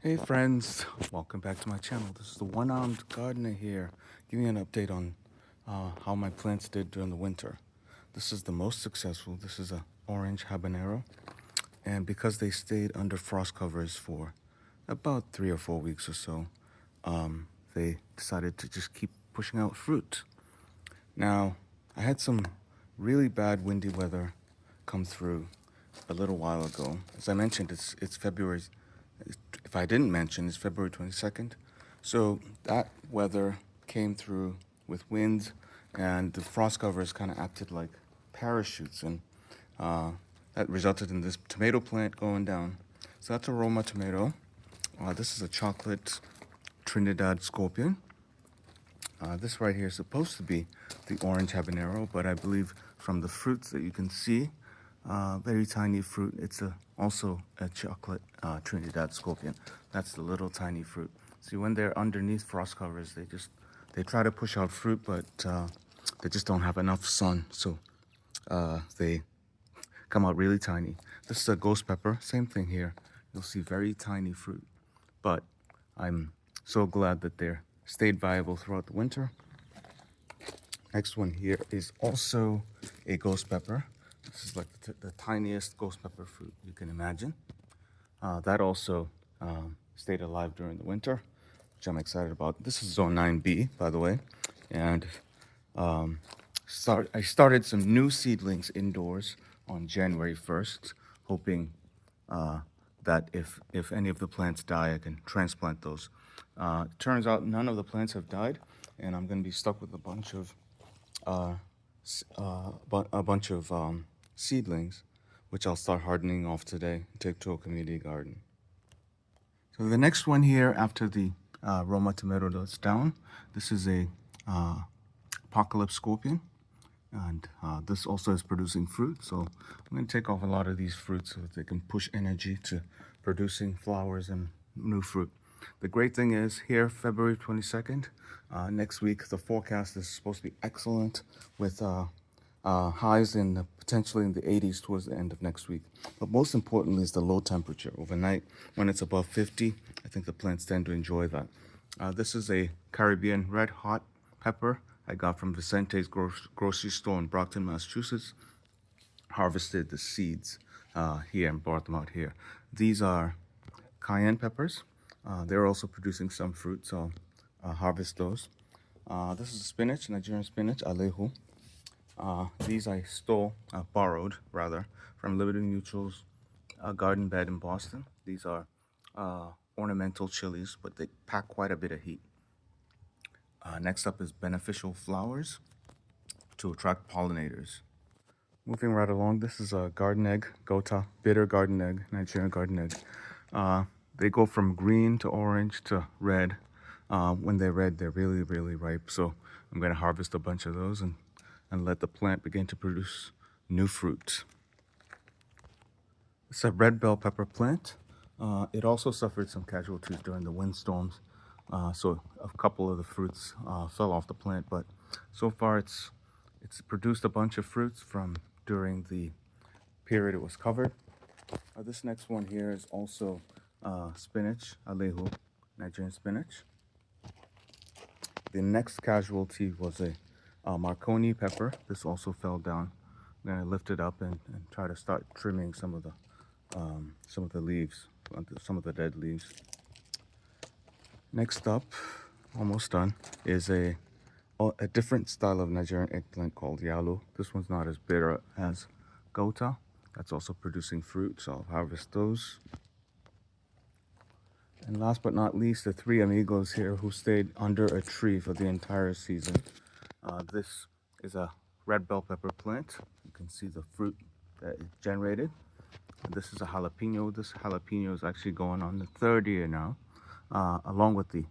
Hey friends, welcome back to my channel. This is the one-armed gardener here, giving you an update on how my plants did during the winter. This is the most successful. This is a orange habanero, and because they stayed under frost covers for about 3 or 4 weeks or so, they decided to just keep pushing out fruit. Now, I had some really bad windy weather come through a little while ago. As I mentioned, it's February. If I didn't mention, it's February 22nd. So that weather came through with winds, and the frost covers kind of acted like parachutes, and that resulted in this tomato plant going down. So that's a Roma tomato. This is a chocolate Trinidad scorpion. This right here is supposed to be the orange habanero, but I believe from the fruits that you can see, very tiny fruit. It's also a chocolate Trinidad scorpion. That's the little tiny fruit. See, when they're underneath frost covers, they try to push out fruit, but they just don't have enough sun, so they come out really tiny. This is a ghost pepper. Same thing here. You'll see very tiny fruit, but I'm so glad that they're stayed viable throughout the winter. Next one here is also a ghost pepper. This is like the tiniest ghost pepper fruit you can imagine. That also stayed alive during the winter, which I'm excited about. This is zone 9B, by the way. And I started some new seedlings indoors on January 1st, hoping that if any of the plants die, I can transplant those. Turns out none of the plants have died, and I'm going to be stuck with a bunch of seedlings, which I'll start hardening off today and take to a community garden. So the next one here after the Roma tomato that's down, this is a apocalypse scorpion, and this also is producing fruit. So I'm going to take off a lot of these fruits so that they can push energy to producing flowers and new fruit. The great thing is here, February 22nd, next week, the forecast is supposed to be excellent with highs potentially in the 80s towards the end of next week. But most importantly is the low temperature. Overnight, when it's above 50, I think the plants tend to enjoy that. This is a Caribbean red hot pepper I got from Vicente's grocery store in Brockton, Massachusetts. Harvested the seeds here and brought them out here. These are cayenne peppers. They're also producing some fruit, so I'll harvest those. This is spinach, Nigerian spinach, alehu. These I borrowed rather, from Liberty Mutual's garden bed in Boston. These are ornamental chilies, but they pack quite a bit of heat. Next up is beneficial flowers to attract pollinators. Moving right along, this is a garden egg, Gota, bitter garden egg, Nigerian garden egg. They go from green to orange to red. When they're red, they're really, really ripe. So I'm going to harvest a bunch of those and let the plant begin to produce new fruit. It's a red bell pepper plant. It also suffered some casualties during the windstorms. So a couple of the fruits fell off the plant, but so far it's produced a bunch of fruits from during the period it was covered. This next one here is also spinach, alehu, Nigerian spinach. The next casualty was a Marconi pepper. This also fell down. I'm gonna lift it up and try to start trimming some of the leaves, some of the dead leaves. Next up, almost done, is a different style of Nigerian eggplant called yalo. This one's not as bitter as Gota. That's also producing fruit, so I'll harvest those. And last but not least, the three amigos here who stayed under a tree for the entire season. This is a red bell pepper plant. You can see the fruit that it generated. And this is a jalapeno. This jalapeno is actually going on the third year now, along with the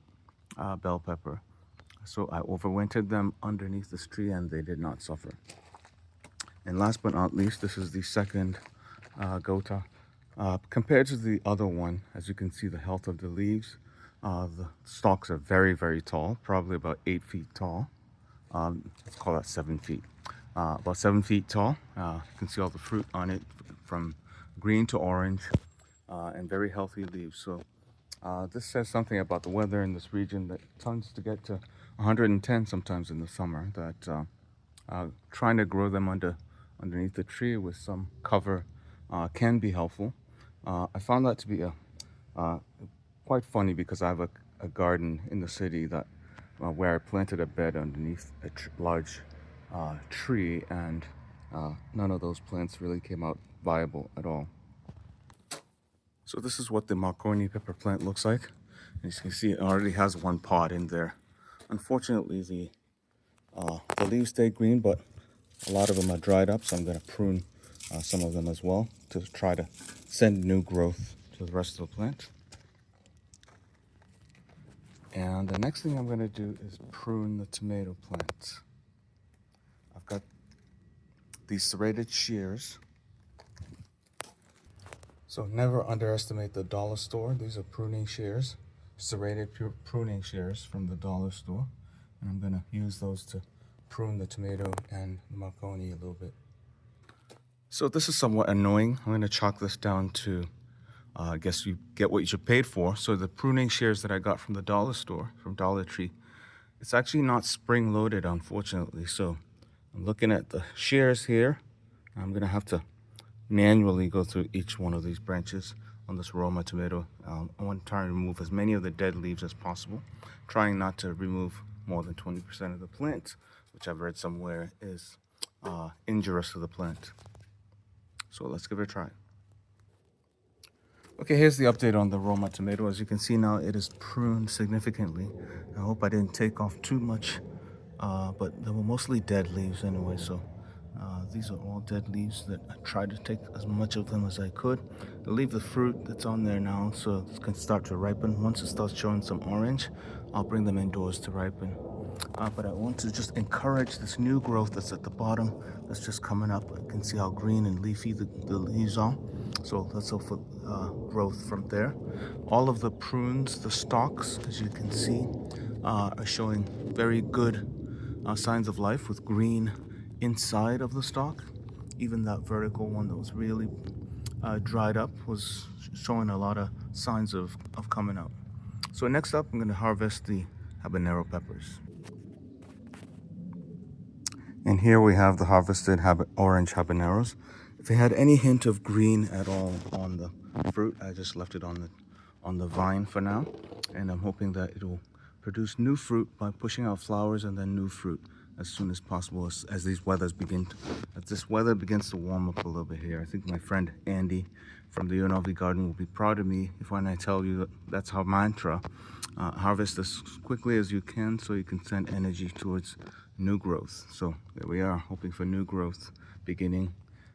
bell pepper. So I overwintered them underneath this tree and they did not suffer. And last but not least, this is the second Gota. Compared to the other one, as you can see, the health of the leaves, the stalks are very, very tall, probably about 8 feet tall. Let's call that 7 feet. About 7 feet tall. You can see all the fruit on it from green to orange and very healthy leaves. So This says something about the weather in this region that tends to get to 110 sometimes in the summer. That trying to grow them underneath the tree with some cover can be helpful. I found that to be uh, quite funny because I have a garden in the city that where I planted a bed underneath a large tree, and none of those plants really came out viable at all. So this is what the Marconi pepper plant looks like. As you can see, it already has one pod in there. Unfortunately, the leaves stay green, but a lot of them are dried up, so I'm going to prune some of them as well to try to send new growth to the rest of the plant. And the next thing I'm going to do is prune the tomato plant. I've got these serrated shears. So never underestimate the dollar store. These are pruning shears, serrated pruning shears from the dollar store. And I'm going to use those to prune the tomato and the Marconi a little bit. So this is somewhat annoying. I'm going to chalk this down to, I guess you get what you paid for. So the pruning shears that I got from the dollar store, from Dollar Tree, it's actually not spring loaded, unfortunately. So I'm looking at the shears here. I'm going to have to manually go through each one of these branches on this Roma tomato. I want to try and remove as many of the dead leaves as possible, trying not to remove more than 20% of the plant, which I've read somewhere is injurious to the plant. So let's give it a try. Okay, here's the update on the Roma tomato. As you can see now, it is pruned significantly. I hope I didn't take off too much, but they were mostly dead leaves anyway, so these are all dead leaves that I tried to take as much of them as I could. I leave the fruit that's on there now so it can start to ripen. Once it starts showing some orange, I'll bring them indoors to ripen. But I want to just encourage this new growth that's at the bottom that's just coming up. I can see how green and leafy the leaves are. So let's hope for growth from there. All of the prunes, the stalks, as you can see, are showing very good signs of life with green inside of the stalk. Even that vertical one that was really dried up was showing a lot of signs of coming up. So next up, I'm going to harvest the habanero peppers. And here we have the harvested orange habaneros. If it had any hint of green at all on the fruit, I just left it on the vine for now. And I'm hoping that it will produce new fruit by pushing out flowers and then new fruit as soon as possible as this weather begins to warm up a little bit here. I think my friend Andy from the UNLV garden will be proud of me if when I tell you that that's our mantra. Harvest as quickly as you can so you can send energy towards new growth. So there we are, hoping for new growth beginning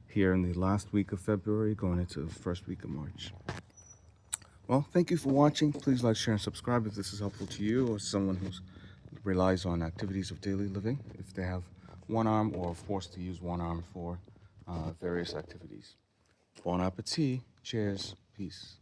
here in the last week of February, going into the first week of March. Well, thank you for watching. Please like, share, and subscribe if this is helpful to you or someone who relies on activities of daily living, if they have one arm or are forced to use one arm for various activities. Bon appetit. Cheers. Peace.